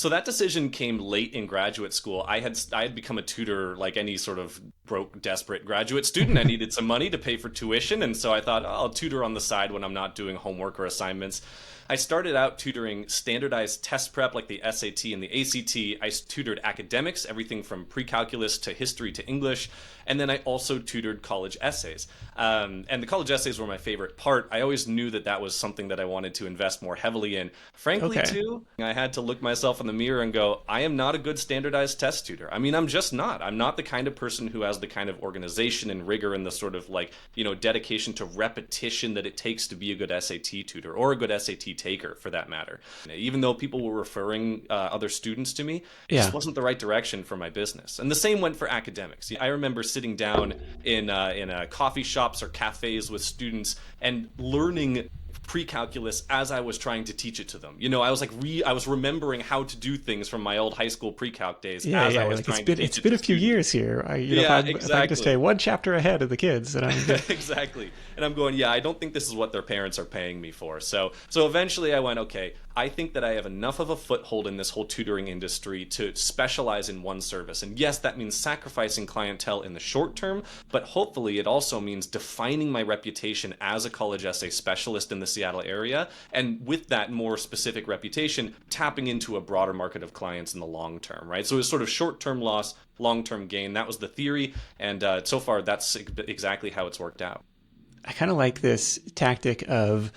So that decision came late in graduate school. I had become a tutor like any sort of broke, desperate graduate student. I needed some money to pay for tuition, and so I thought, oh, I'll tutor on the side when I'm not doing homework or assignments. I started out tutoring standardized test prep like the SAT and the ACT. I tutored academics, everything from pre-calculus to history to English. And then I also tutored college essays. And the college essays were my favorite part. I always knew that that was something that I wanted to invest more heavily in. Frankly, Okay. too, I had to look myself in the mirror and go, I am not a good standardized test tutor. I mean, I'm just not. I'm not the kind of person who has the kind of organization and rigor and the sort of like, dedication to repetition that it takes to be a good SAT tutor or a good SAT taker for that matter. Even though people were referring other students to me, it Yeah. just wasn't the right direction for my business. And the same went for academics. I remember sitting down in coffee shops or cafes with students and learning pre-calculus as I was trying to teach it to them. I was like I was remembering how to do things from my old high school pre-calc days Yeah, as yeah. I was Like trying to teach it's it been to a few students. years here. Yeah, If I could just stay exactly. one chapter ahead of the kids, and I'm good. Exactly. And I'm going, yeah, I don't think this is what their parents are paying me for. So eventually I went, okay, I think that I have enough of a foothold in this whole tutoring industry to specialize in one service. And yes, that means sacrificing clientele in the short term, but hopefully it also means defining my reputation as a college essay specialist in the Seattle area. And with that more specific reputation, tapping into a broader market of clients in the long term, right? So it was sort of short-term loss, long-term gain. That was the theory. And so far, that's exactly how it's worked out. I kind of like this tactic of,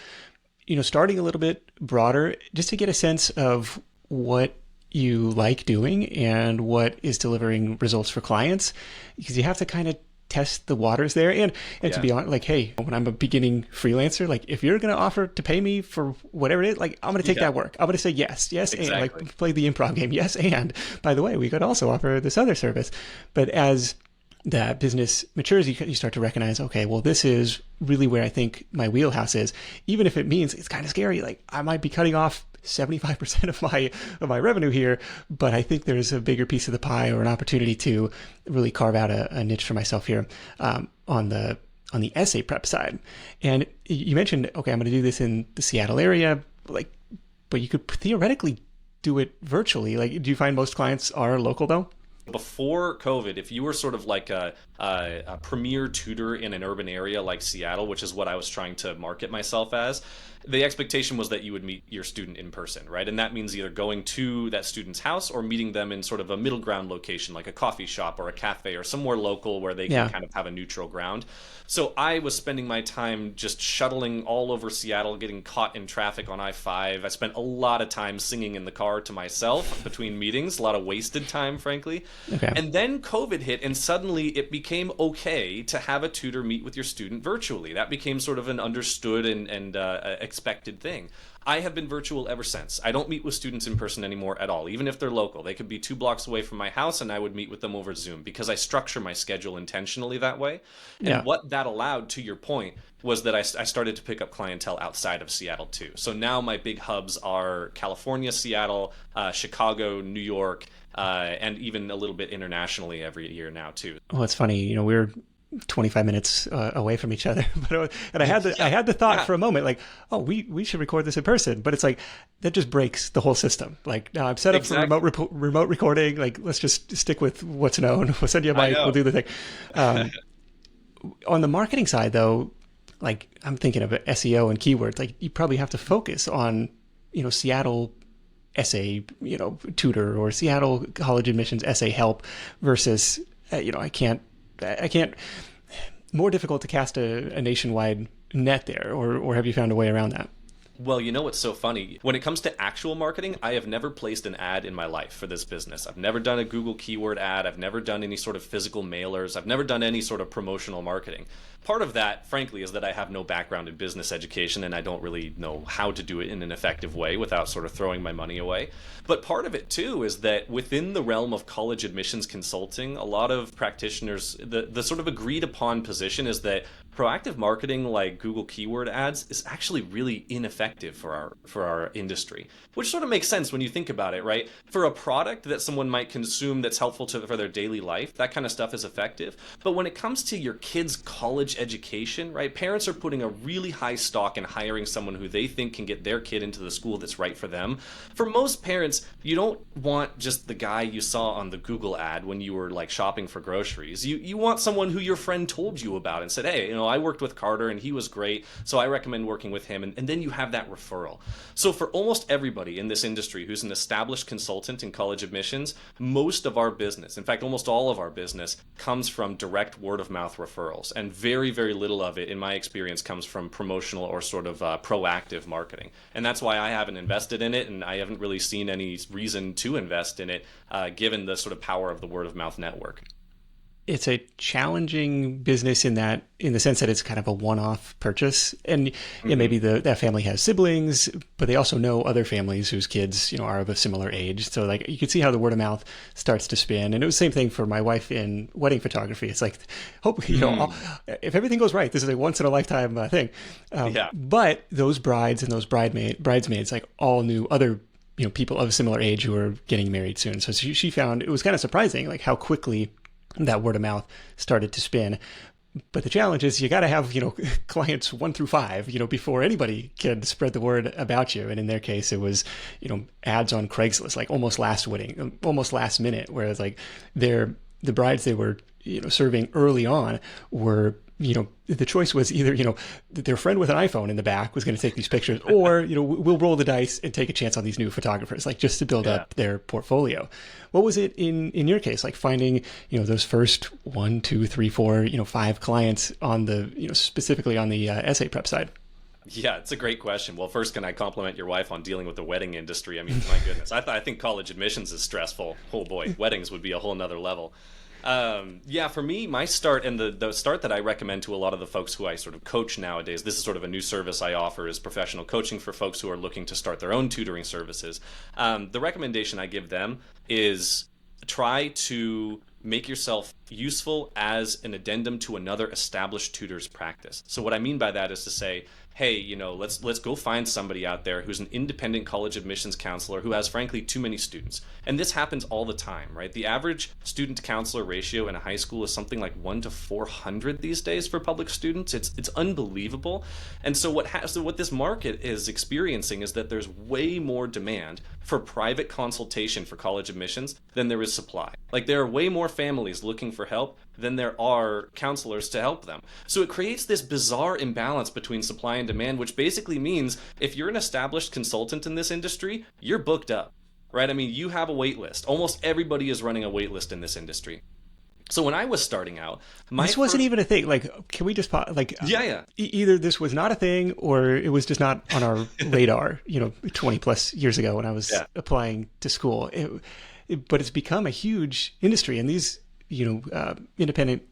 starting a little bit broader just to get a sense of what you like doing and what is delivering results for clients, because you have to kind of test the waters there. And to Yeah. be honest, like, hey, when I'm a beginning freelancer, like if you're going to offer to pay me for whatever it is, like I'm going to take Yeah, that work. I'm going to say yes, yes. And exactly. like play the improv game. Yes. And by the way, we could also offer this other service. But as that business matures, you start to recognize, okay, well, this is really where I think my wheelhouse is, even if it means it's kind of scary. Like I might be cutting off 75% of my revenue here, but I think there's a bigger piece of the pie or an opportunity to really carve out a niche for myself here on the essay prep side. And you mentioned, okay, I'm going to do this in the Seattle area, like, but you could theoretically do it virtually. Like, do you find most clients are local though? Before COVID, if you were sort of like a premier tutor in an urban area like Seattle, which is what I was trying to market myself as, the expectation was that you would meet your student in person, right? And that means either going to that student's house or meeting them in sort of a middle ground location, like a coffee shop or a cafe or somewhere local where they can Yeah. kind of have a neutral ground. So I was spending my time just shuttling all over Seattle, getting caught in traffic on I-5. I spent a lot of time singing in the car to myself between meetings, a lot of wasted time, frankly. Okay. And then COVID hit, and suddenly it became okay to have a tutor meet with your student virtually. That became sort of an understood and expected thing. I have been virtual ever since. I don't meet with students in person anymore at all, even if they're local. They could be 2 blocks away from my house, and I would meet with them over Zoom because I structure my schedule intentionally that way. Yeah. And what that allowed, to your point, was that I started to pick up clientele outside of Seattle too. So now my big hubs are California, Seattle, Chicago, New York, and even a little bit internationally every year now too. Well, it's funny, we're 25 minutes away from each other, and I had the thought Yeah. for a moment, like, oh, we should record this in person, but it's like that just breaks the whole system. Like, now I'm set up for Exactly. remote recording. Like, let's just stick with what's known. We'll send you a I mic. know. We'll do the thing. Um, on the marketing side, though, like I'm thinking of SEO and keywords. Like, you probably have to focus on, Seattle essay, tutor, or Seattle college admissions essay help versus, I can't, more difficult to cast a nationwide net there, or have you found a way around that? Well, you know what's so funny? When it comes to actual marketing, I have never placed an ad in my life for this business. I've never done a Google keyword ad. I've never done any sort of physical mailers. I've never done any sort of promotional marketing. Part of that, frankly, is that I have no background in business education and I don't really know how to do it in an effective way without sort of throwing my money away. But part of it, too, is that within the realm of college admissions consulting, a lot of practitioners, the sort of agreed upon position is that proactive marketing like Google keyword ads is actually really ineffective for our industry, which sort of makes sense when you think about it, right? For a product that someone might consume that's helpful for their daily life, that kind of stuff is effective. But when it comes to your kids' college education, right, parents are putting a really high stock in hiring someone who they think can get their kid into the school that's right for them. For most parents, you don't want just the guy you saw on the Google ad when you were like shopping for groceries. You want someone who your friend told you about and said, hey, I worked with Carter and he was great, so I recommend working with him. And then you have that referral. So for almost everybody in this industry who's an established consultant in college admissions, most of our business, in fact, almost all of our business, comes from direct word of mouth referrals. And very, very little of it, in my experience, comes from promotional or sort of proactive marketing. And that's why I haven't invested in it, and I haven't really seen any reason to invest in it, given the sort of power of the word of mouth network. It's a challenging business in the sense that it's kind of a one-off purchase. And yeah, maybe that family has siblings, but they also know other families whose kids, are of a similar age. So like you can see how the word of mouth starts to spin. And it was the same thing for my wife in wedding photography. It's like, hopefully, if everything goes right, this is a once in a lifetime thing. But those brides and those bridesmaids like all knew other people of a similar age who were getting married soon. So she found it was kind of surprising, like how quickly that word of mouth started to spin. But the challenge is you got to have, clients 1 through 5, before anybody can spread the word about you. And in their case, it was, ads on Craigslist, like almost last minute, whereas like the brides they were, serving early on were, the choice was either, their friend with an iPhone in the back was going to take these pictures, or, we'll roll the dice and take a chance on these new photographers, like just to build up their portfolio. What was it in your case, like finding, those first 1, 2, 3, 4, 5 clients on the, specifically on the essay prep side? Yeah, it's a great question. Well, first, can I compliment your wife on dealing with the wedding industry? I mean, my goodness, I think college admissions is stressful. Oh boy, weddings would be a whole nother level. For me, my start and the start that I recommend to a lot of the folks who I sort of coach nowadays, this is sort of a new service I offer, is professional coaching for folks who are looking to start their own tutoring services. The recommendation I give them is try to make yourself useful as an addendum to another established tutor's practice. So what I mean by that is to say, hey, let's go find somebody out there who's an independent college admissions counselor who has, frankly, too many students. And this happens all the time, right? The average student-to-counselor ratio in a high school is something like 1 to 400 these days for public students. It's unbelievable. And so what this market is experiencing is that there's way more demand for private consultation for college admissions than there is supply. Like there are way more families looking for help than there are counselors to help them. So it creates this bizarre imbalance between supply and demand, which basically means if you're an established consultant in this industry, you're booked up, right? I mean, you have a wait list. Almost everybody is running a wait list in this industry. So when I was starting out, this wasn't even a thing. Like, can we just either this was not a thing or it was just not on our radar, 20 plus years ago when I was applying to school. But it's become a huge industry, and these independent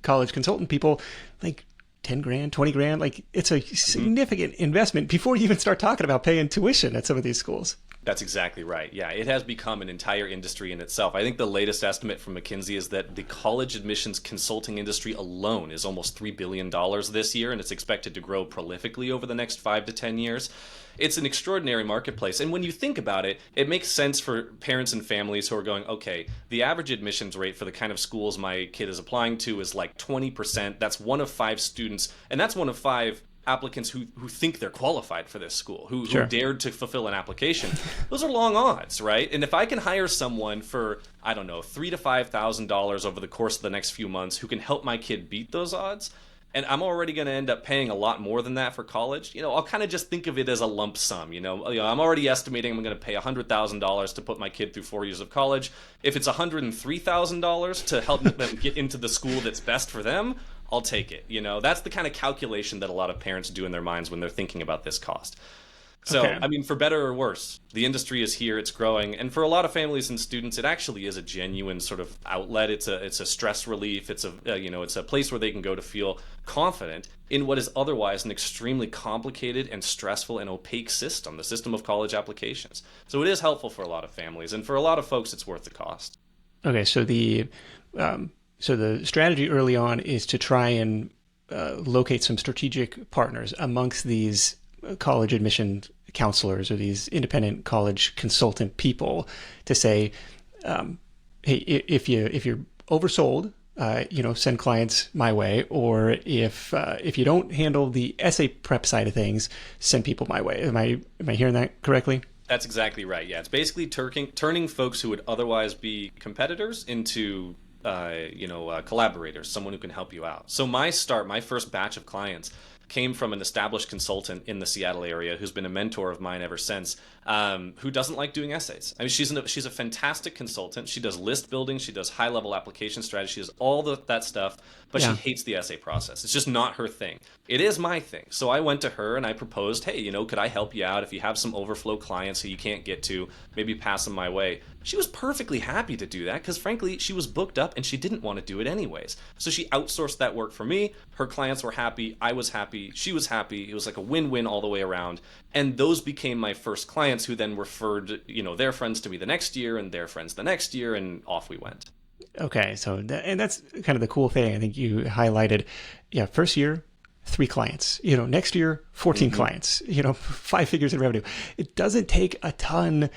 college consultant people, like 10 grand, 20 grand, like it's a significant investment before you even start talking about paying tuition at some of these schools. That's exactly right. Yeah, it has become an entire industry in itself. I think the latest estimate from McKinsey is that the college admissions consulting industry alone is almost $3 billion this year, and it's expected to grow prolifically over the next 5 to 10 years. It's an extraordinary marketplace. And when you think about it, it makes sense for parents and families who are going, okay, the average admissions rate for the kind of schools my kid is applying to is like 20%. That's 1 of 5 students, and that's 1 of 5 applicants who think they're qualified for this school, who dared to fulfill an application. Those are long odds, right? And if I can hire someone for, I don't know, $3,000 to $5,000 over the course of the next few months who can help my kid beat those odds, and I'm already going to end up paying a lot more than that for college, I'll kind of just think of it as a lump sum. I'm already estimating I'm going to pay $100,000 to put my kid through 4 years of college. If it's $103,000 to help them get into the school that's best for them, I'll take it. That's the kind of calculation that a lot of parents do in their minds when they're thinking about this cost. So, okay. I mean, for better or worse, the industry is here, it's growing, and for a lot of families and students, it actually is a genuine sort of outlet. It's a stress relief. It's a place where they can go to feel confident in what is otherwise an extremely complicated and stressful and opaque system, the system of college applications. So it is helpful for a lot of families, and for a lot of folks, it's worth the cost. Okay, so the strategy early on is to try and locate some strategic partners amongst these college admission counselors or these independent college consultant people to say, hey, if you're oversold, send clients my way, or if you don't handle the essay prep side of things, send people my way. Am I hearing that correctly? That's exactly right. Yeah, it's basically turning folks who would otherwise be competitors into collaborators, someone who can help you out. So my first batch of clients came from an established consultant in the Seattle area who's been a mentor of mine ever since, who doesn't like doing essays. I mean, she's a fantastic consultant. She does list building. She does high-level application strategy. She does all that stuff, but she hates the essay process. It's just not her thing. It is my thing. So I went to her and I proposed, hey, could I help you out? If you have some overflow clients who you can't get to, maybe pass them my way. She was perfectly happy to do that because, frankly, she was booked up and she didn't want to do it anyways. So she outsourced that work for me. Her clients were happy. I was happy. She was happy. It was like a win-win all the way around. And those became my first clients who then referred, their friends to me the next year and their friends the next year, and off we went. Okay, so and that's kind of the cool thing. I think you highlighted, first year, 3 clients. Next year, 14 clients. 5 figures in revenue. It doesn't take a ton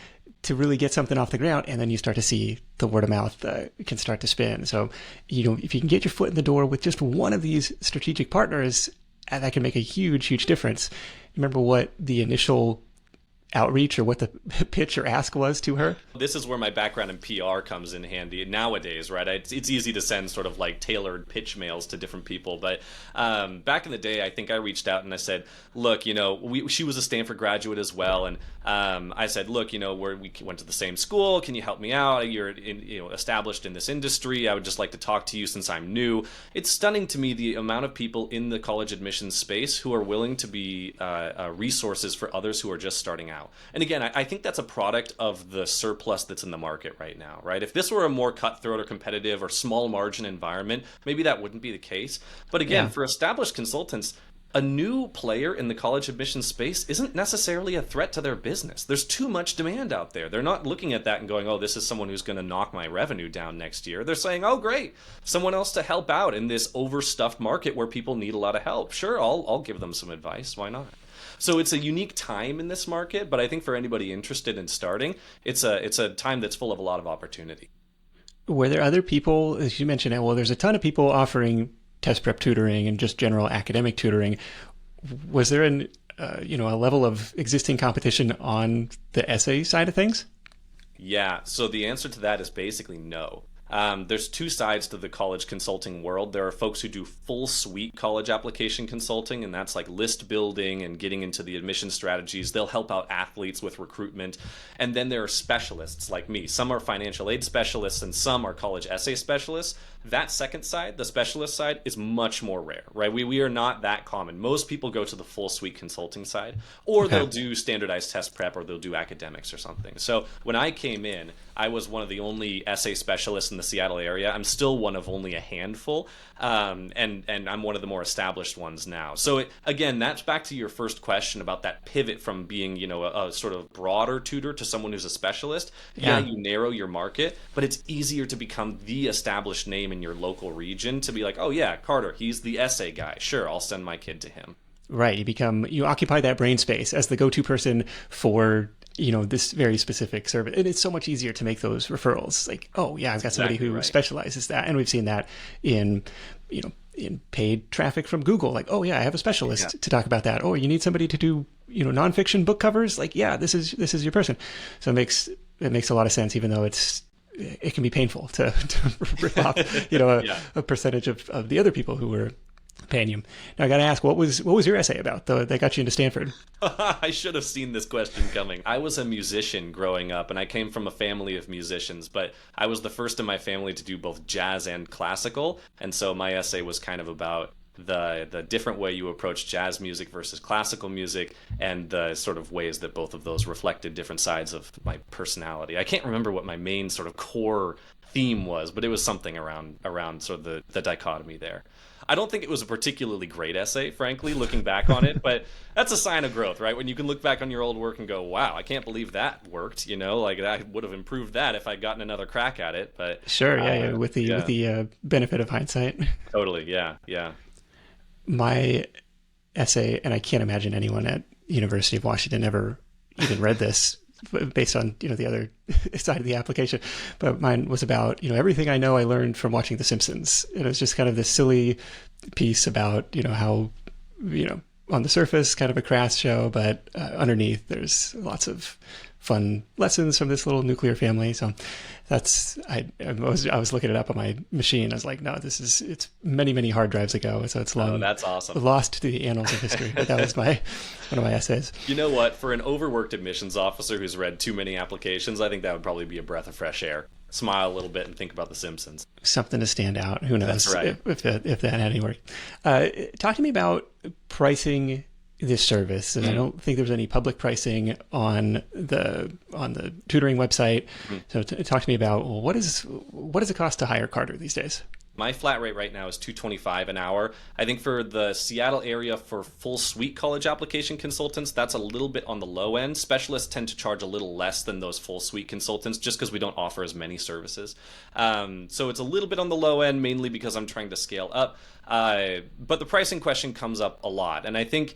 to really get something off the ground, and then you start to see the word of mouth can start to spin. So, if you can get your foot in the door with just one of these strategic partners, that can make a huge, huge difference. Remember what the initial outreach or what the pitch or ask was to her? This is where my background in PR comes in handy nowadays, right? It's easy to send sort of like tailored pitch mails to different people. But back in the day, I think I reached out and I said, look, she was a Stanford graduate as well. And I said, look, we went to the same school. Can you help me out? You're established in this industry. I would just like to talk to you since I'm new. It's stunning to me the amount of people in the college admissions space who are willing to be resources for others who are just starting out. And again, I think that's a product of the surplus that's in the market right now, right? If this were a more cutthroat or competitive or small margin environment, maybe that wouldn't be the case. But again, for established consultants, a new player in the college admissions space isn't necessarily a threat to their business. There's too much demand out there. They're not looking at that and going, oh, this is someone who's going to knock my revenue down next year. They're saying, oh, great, someone else to help out in this overstuffed market where people need a lot of help. Sure, I'll give them some advice. Why not? So it's a unique time in this market, but I think for anybody interested in starting, it's a time that's full of a lot of opportunity. Were there other people, as you mentioned, there's a ton of people offering test prep tutoring and just general academic tutoring. Was there a level of existing competition on the essay side of things? Yeah, so the answer to that is basically no. There's 2 sides to the college consulting world. There are folks who do full suite college application consulting, and that's like list building and getting into the admission strategies. They'll help out athletes with recruitment. And then there are specialists like me. Some are financial aid specialists and some are college essay specialists. That second side, the specialist side, is much more rare, right? We are not that common. Most people go to the full suite consulting side, or they'll do standardized test prep, or they'll do academics or something. So when I came in, I was one of the only essay specialists in the Seattle area. I'm still one of only a handful, and I'm one of the more established ones now. So again, that's back to your first question about that pivot from being, a sort of broader tutor to someone who's a specialist. Yeah, you narrow your market, but it's easier to become the established name in your local region to be like, oh yeah, Carter, he's the essay guy. Sure, I'll send my kid to him. Right. You occupy that brain space as the go-to person for this very specific service. And it's so much easier to make those referrals. Like, oh yeah, I've got somebody who specializes that. And we've seen that in paid traffic from Google. Like, oh yeah, I have a specialist to talk about that. Oh, you need somebody to do, nonfiction book covers. Like, yeah, this is your person. So it makes a lot of sense, even though it can be painful to rip off, a percentage of the other people who were paying you. Now I got to ask, what was your essay about that got you into Stanford? I should have seen this question coming. I was a musician growing up, and I came from a family of musicians, but I was the first in my family to do both jazz and classical, and so my essay was kind of about the different way you approach jazz music versus classical music, and the sort of ways that both of those reflected different sides of my personality. I can't remember what my main sort of core theme was, but it was something around sort of the dichotomy there. I don't think it was a particularly great essay, frankly, looking back on it, but that's a sign of growth, right? When you can look back on your old work and go, wow, I can't believe that worked, like I would have improved that if I'd gotten another crack at it. But sure, with the benefit of hindsight. Totally, yeah. my essay, and I can't imagine anyone at University of Washington ever even read this based on, the other side of the application. But mine was about, everything I know I learned from watching The Simpsons. And it was just kind of this silly piece about, how, on the surface, kind of a crass show, but underneath there's lots of fun lessons from this little nuclear family. So that's, I was looking it up on my machine. I was like, no, it's many, many hard drives ago. So it's long. Oh, that's awesome. Lost to the annals of history. But that was one of my essays. You know what? For an overworked admissions officer who's read too many applications, I think that would probably be a breath of fresh air. Smile a little bit and think about The Simpsons. Something to stand out. Who knows? That's right. if that had any work. Talk to me about pricing this service. And I don't think there's any public pricing on the tutoring website. So talk to me about, well, what does it cost to hire Carter these days? My flat rate right now is $225 an hour. I think for the Seattle area, for full suite college application consultants, that's a little bit on the low end. Specialists tend to charge a little less than those full suite consultants just because we don't offer as many services. So it's a little bit on the low end, mainly because I'm trying to scale up. But the pricing question comes up a lot. And I think,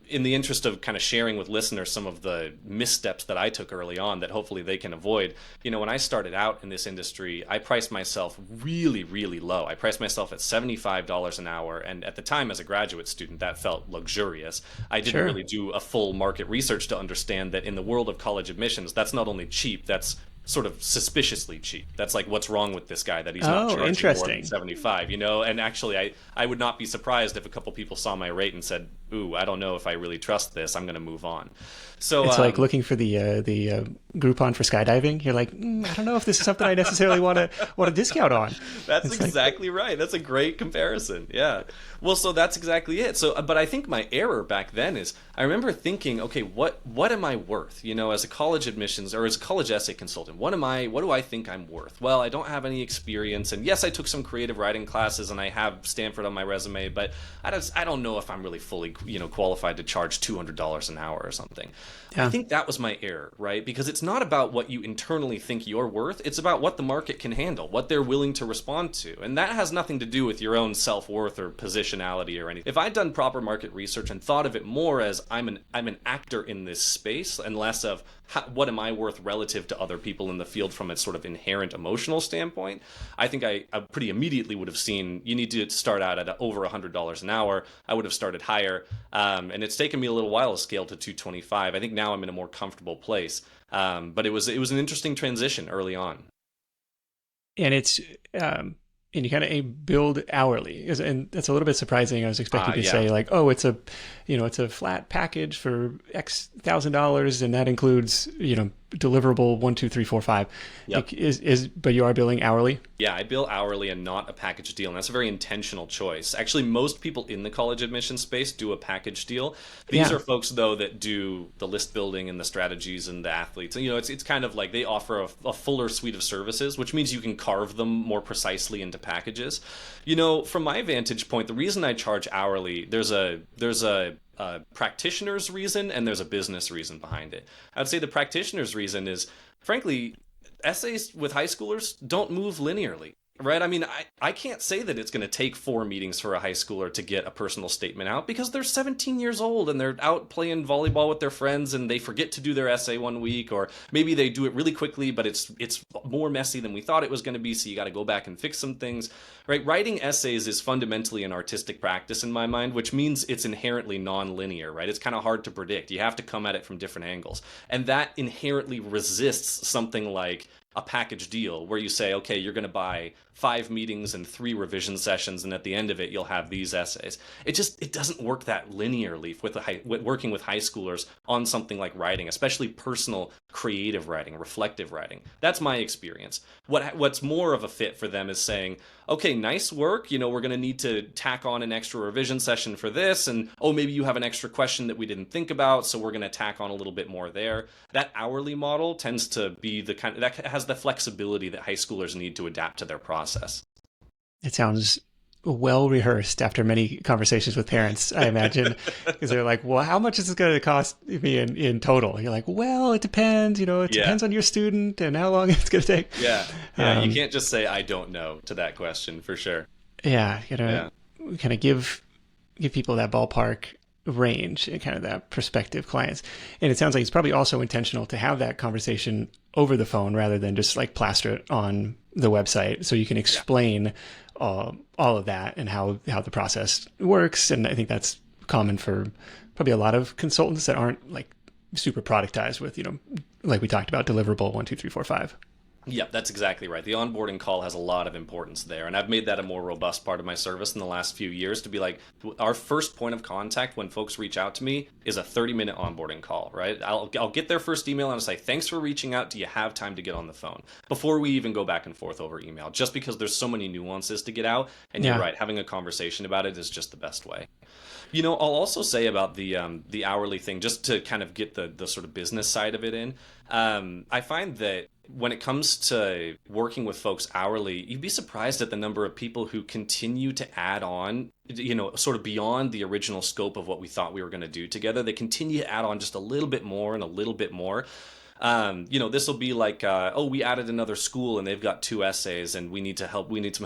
in the interest of kind of sharing with listeners some of the missteps that I took early on that hopefully they can avoid. When I started out in this industry, I priced myself really, really low. I priced myself at $75 an hour. And at the time, as a graduate student, that felt luxurious. I didn't really do a full market research to understand that in the world of college admissions, that's not only cheap, that's sort of suspiciously cheap. That's like, what's wrong with this guy that he's not charging more than 75, And actually, I would not be surprised if a couple people saw my rate and said, ooh, I don't know if I really trust this. I'm going to move on. So it's like looking for the Groupon for skydiving. You're like, I don't know if this is something I necessarily want to discount on. That's exactly right. That's a great comparison. Yeah. Well, so that's exactly it. So, but I think my error back then is I remember thinking, okay, what am I worth? As a college admissions or as a college essay consultant, what do I think I'm worth? Well, I don't have any experience, and yes, I took some creative writing classes and I have Stanford on my resume, but I don't know if I'm really fully, qualified to charge $200 an hour or something. Yeah. I think that was my error, right? Because it's not about what you internally think you're worth. It's about what the market can handle, what they're willing to respond to. And that has nothing to do with your own self-worth or positionality or anything. If I'd done proper market research and thought of it more as I'm an actor in this space and less of what am I worth relative to other people in the field from a sort of inherent emotional standpoint, I think I pretty immediately would have seen you need to start out at over $100 an hour. I would have started higher. And it's taken me a little while to scale to 225. I think now I'm in a more comfortable place. But it was an interesting transition early on. And it's and you kind of build hourly, and that's a little bit surprising. I was expecting to say like, oh, it's a flat package for X $1,000, and that includes deliverable 1, 2, 3, 4, 5. Yep. But you are billing hourly? Yeah, I bill hourly and not a package deal, and that's a very intentional choice. Actually, most people in the college admission space do a package deal. These are folks, though, that do the list building and the strategies and the athletes. And, it's kind of like they offer a fuller suite of services, which means you can carve them more precisely into packages. From my vantage point, the reason I charge hourly, there's a practitioner's reason and there's a business reason behind it. I would say the practitioner's reason is, frankly, essays with high schoolers don't move linearly. Right? I mean, I can't say that it's going to take 4 meetings for a high schooler to get a personal statement out because they're 17 years old and they're out playing volleyball with their friends and they forget to do their essay one week, or maybe they do it really quickly, but it's more messy than we thought it was going to be, so you got to go back and fix some things. Right? Writing essays is fundamentally an artistic practice in my mind, which means it's inherently non-linear, right? It's kind of hard to predict. You have to come at it from different angles. And that inherently resists something like a package deal where you say, okay, you're going to buy 5 meetings and 3 revision sessions, and at the end of it, you'll have these essays. It doesn't work that linearly with working with high schoolers on something like writing, especially personal, creative writing, reflective writing. That's my experience. What's more of a fit for them is saying, okay, nice work. We're going to need to tack on an extra revision session for this, and maybe you have an extra question that we didn't think about, so we're going to tack on a little bit more there. That hourly model tends to be the kind that has the flexibility that high schoolers need to adapt to their process. It sounds well rehearsed after many conversations with parents, I imagine, because they're like, well, how much is this going to cost me in total? You're like, well, it depends, it depends on your student and how long it's going to take. Yeah. You can't just say, I don't know to that question, for sure. Yeah. Kind of give give people that ballpark range and kind of that prospective clients. And it sounds like it's probably also intentional to have that conversation over the phone rather than just like plaster it on the website, so you can explain all of that and how the process works. And I think that's common for probably a lot of consultants that aren't like super productized with, like we talked about, deliverable 1, 2, 3, 4, 5. Yep, that's exactly right. The onboarding call has a lot of importance there. And I've made that a more robust part of my service in the last few years to be like, our first point of contact when folks reach out to me is a 30-minute onboarding call, right? I'll get their first email and I'll say, thanks for reaching out. Do you have time to get on the phone? Before we even go back and forth over email, just because there's so many nuances to get out. And you're right, having a conversation about it is just the best way. I'll also say about the hourly thing, just to kind of get the sort of business side of it in. I find that when it comes to working with folks hourly, you'd be surprised at the number of people who continue to add on, sort of beyond the original scope of what we thought we were going to do together. They continue to add on just a little bit more and a little bit more. This will be like, we added another school and they've got 2 essays and we need some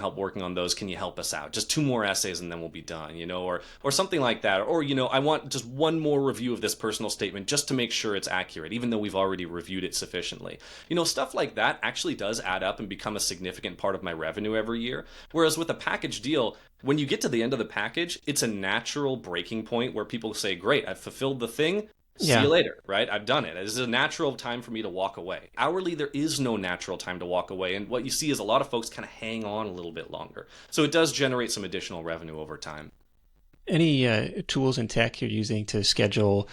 help working on those. Can you help us out? Just 2 more essays and then we'll be done, or something like that. Or, I want just 1 more review of this personal statement just to make sure it's accurate, even though we've already reviewed it sufficiently. Stuff like that actually does add up and become a significant part of my revenue every year. Whereas with a package deal, when you get to the end of the package, it's a natural breaking point where people say, great, I've fulfilled the thing. See you later, right? I've done it. This is a natural time for me to walk away. Hourly, there is no natural time to walk away. And what you see is a lot of folks kind of hang on a little bit longer. So it does generate some additional revenue over time. Any tools and tech you're using to schedule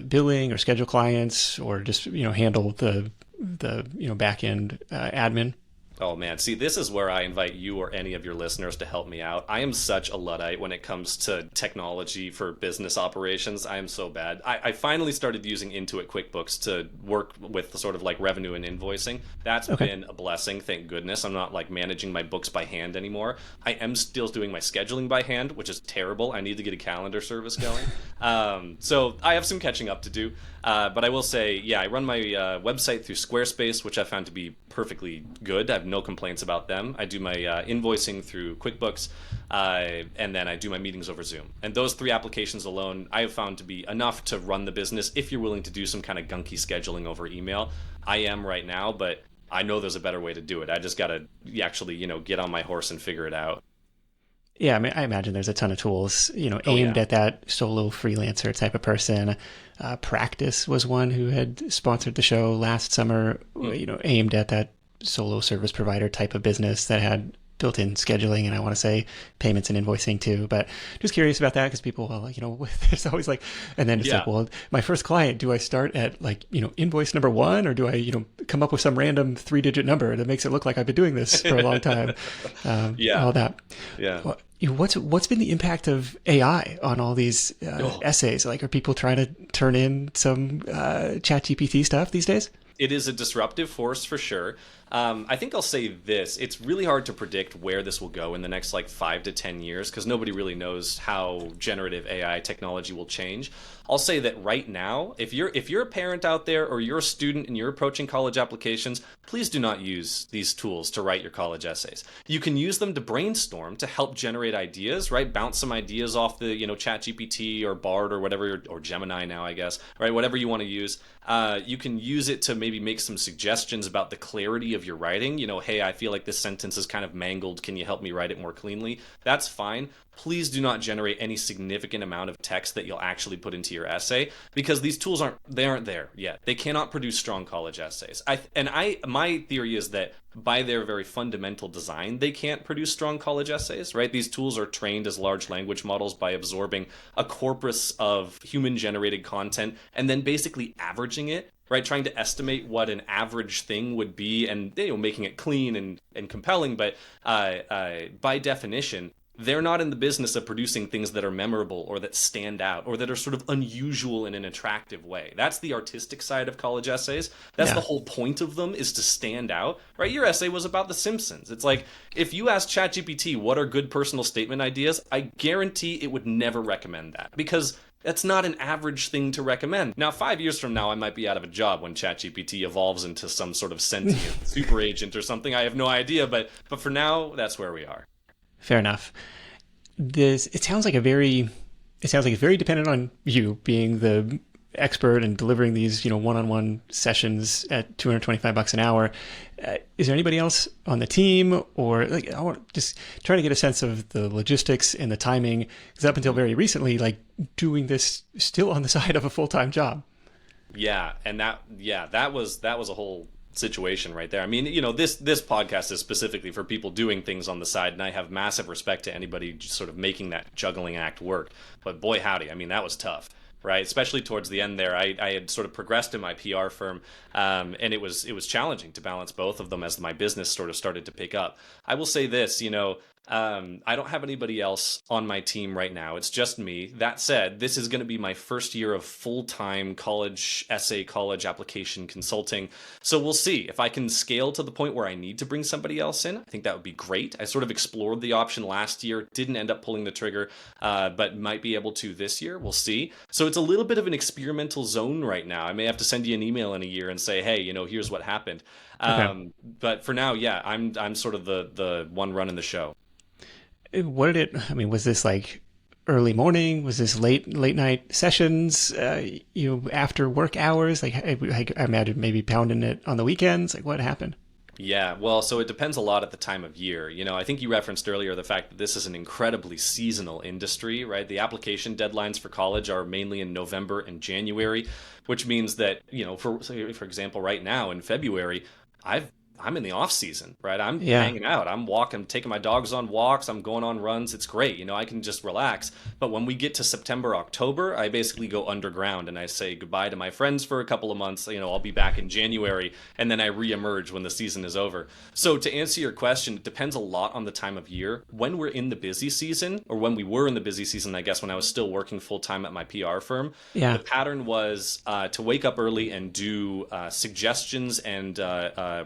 billing or schedule clients, or just, handle the back end admin? Oh man, see, this is where I invite you or any of your listeners to help me out. I am such a Luddite when it comes to technology for business operations. I am so bad. I finally started using Intuit QuickBooks to work with the sort of like revenue and invoicing. That's been a blessing, thank goodness. I'm not like managing my books by hand anymore. I am still doing my scheduling by hand, which is terrible. I need to get a calendar service going. So I have some catching up to do. But I will say, I run my website through Squarespace, which I found to be perfectly good. I have no complaints about them. I do my invoicing through QuickBooks, and then I do my meetings over Zoom. And those 3 applications alone, I have found to be enough to run the business if you're willing to do some kind of gunky scheduling over email. I am right now, but I know there's a better way to do it. I just got to actually, get on my horse and figure it out. Yeah, I mean, I imagine there's a ton of tools, aimed at that solo freelancer type of person. Practice was one who had sponsored the show last summer, aimed at that solo service provider type of business that had built-in scheduling, and I want to say payments and invoicing too. But just curious about that, because people, there's always like, and then it's like, well, my first client, do I start at like, invoice number 1, or do I, come up with some random 3-digit number that makes it look like I've been doing this for a long time? All that. Yeah. Well, what's been the impact of AI on all these essays? Like, are people trying to turn in some ChatGPT stuff these days? It is a disruptive force for sure. I think I'll say this. It's really hard to predict where this will go in the next 5 to 10 years, because nobody really knows how generative AI technology will change. I'll say that right now, if you're a parent out there or you're a student and you're approaching college applications, please do not use these tools to write your college essays. You can use them to brainstorm, to help generate ideas, right? Bounce some ideas off the, ChatGPT or Bard or whatever, or Gemini now, I guess, right? Whatever you want to use. You can use it to maybe make some suggestions about the clarity of your writing. Hey, I feel like this sentence is kind of mangled. Can you help me write it more cleanly? That's fine. Please do not generate any significant amount of text that you'll actually put into your essay, because these tools aren't there yet. They cannot produce strong college essays. My theory is that by their very fundamental design, they can't produce strong college essays, right? These tools are trained as large language models by absorbing a corpus of human-generated content and then basically averaging it, right? Trying to estimate what an average thing would be and making it clean and compelling. But by definition, they're not in the business of producing things that are memorable or that stand out or that are sort of unusual in an attractive way. That's the artistic side of college essays. That's the whole point of them, is to stand out, right? Your essay was about The Simpsons. It's like, if you ask ChatGPT what are good personal statement ideas, I guarantee it would never recommend that, because that's not an average thing to recommend. Now, 5 years from now, I might be out of a job when ChatGPT evolves into some sort of sentient super agent or something. I have no idea, but for now, that's where we are. Fair enough. it sounds like it's very dependent on you being the expert and delivering these, one-on-one sessions at $225 an hour. Is there anybody else on the team, or like, I want just trying to get a sense of the logistics and the timing? Because up until very recently, like doing this still on the side of a full-time job. Yeah, and that was a whole situation right there. I mean, this podcast is specifically for people doing things on the side, and I have massive respect to anybody just sort of making that juggling act work. But boy, howdy, I mean, that was tough. Right, especially towards the end there, I had sort of progressed in my PR firm, and it was challenging to balance both of them as my business sort of started to pick up. I will say this, I don't have anybody else on my team right now. It's just me. That said, this is going to be my first year of full-time college application consulting. So we'll see if I can scale to the point where I need to bring somebody else in. I think that would be great. I sort of explored the option last year, didn't end up pulling the trigger, but might be able to this year. We'll see. So it's a little bit of an experimental zone right now. I may have to send you an email in a year and say, hey, here's what happened. Okay. But for now, yeah, I'm sort of the one running the show. Was this like early morning? Was this late night sessions, after work hours? Like, I imagine maybe pounding it on the weekends. Like, what happened? Yeah, well, so it depends a lot at the time of year. I think you referenced earlier the fact that this is an incredibly seasonal industry, right? The application deadlines for college are mainly in November and January, which means that, for example, right now in February, I'm in the off season, right? I'm hanging out. I'm walking, taking my dogs on walks. I'm going on runs. It's great. I can just relax. But when we get to September, October, I basically go underground and I say goodbye to my friends for a couple of months. I'll be back in January, and then I reemerge when the season is over. So to answer your question, it depends a lot on the time of year. When we're in the busy season, or when we were in the busy season, I guess when I was still working full time at my PR firm, the pattern was to wake up early and do suggestions and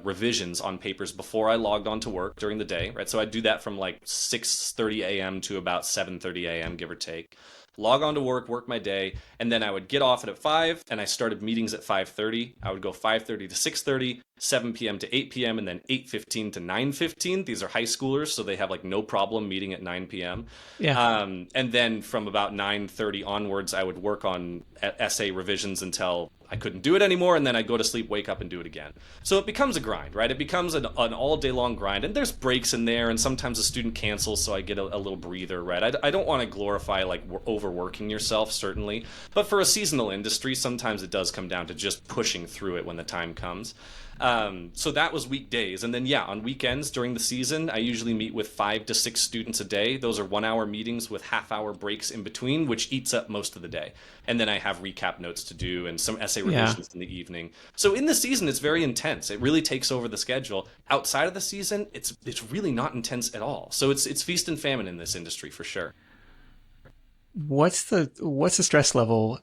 revisions on papers before I logged on to work during the day, right? So I'd do that from like 6:30 a.m. to about 7:30 a.m., give or take. Log on to work my day, and then I would get off at 5, and I started meetings at 5:30. I would go 5:30 to 6:30, 7 p.m. to 8 p.m., and then 8:15 to 9:15. These are high schoolers, so they have like no problem meeting at 9 p.m. And then from about 9:30 onwards, I would work on essay revisions until I couldn't do it anymore, and then I'd go to sleep, wake up, and do it again. So it becomes a grind, right? It becomes an all-day-long grind, and there's breaks in there, and sometimes a student cancels, so I get a little breather, right? I don't want to glorify, like, overworking yourself, certainly, but for a seasonal industry, sometimes it does come down to just pushing through it when the time comes. So that was weekdays. And then, on weekends during the season, I usually meet with 5 to 6 students a day. Those are 1-hour meetings with half-hour breaks in between, which eats up most of the day. And then I have recap notes to do and some essay revisions in the evening. So in the season, it's very intense. It really takes over the schedule. Outside of the season, it's really not intense at all. So it's feast and famine in this industry for sure. What's the stress level,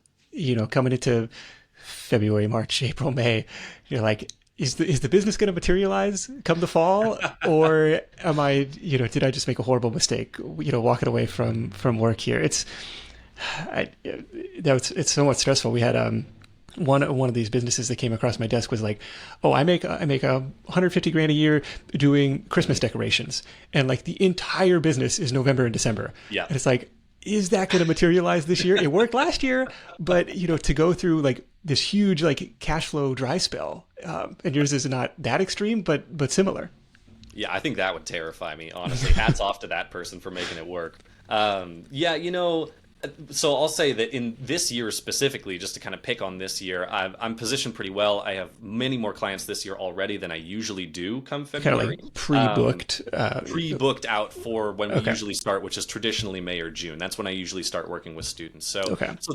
coming into February, March, April, May? You're like, is the business going to materialize come the fall, or am I, did I just make a horrible mistake, walking away from work here? It's somewhat stressful. We had one of these businesses that came across my desk was like, oh, I make 150 grand a year doing Christmas decorations, and like the entire business is November and December. Yeah, and it's like, is that going to materialize this year? It worked last year, but to go through like this huge like cash flow dry spell, and yours is not that extreme, but similar. Yeah, I think that would terrify me, honestly. Hats off to that person for making it work. So I'll say that in this year specifically, just to kind of pick on this year, I'm positioned pretty well. I have many more clients this year already than I usually do come February. Kind of like pre-booked. Pre-booked out for when we usually start, which is traditionally May or June. That's when I usually start working with students. So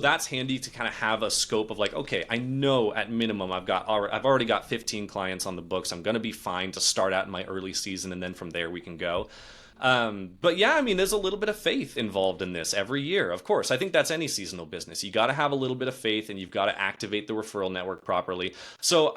that's handy to kind of have a scope of like, okay, I know at minimum I've already got 15 clients on the books. I'm going to be fine to start out in my early season, and then from there we can go. But yeah, I mean, there's a little bit of faith involved in this every year. Of course, I think that's any seasonal business. You got to have a little bit of faith, and you've got to activate the referral network properly. So,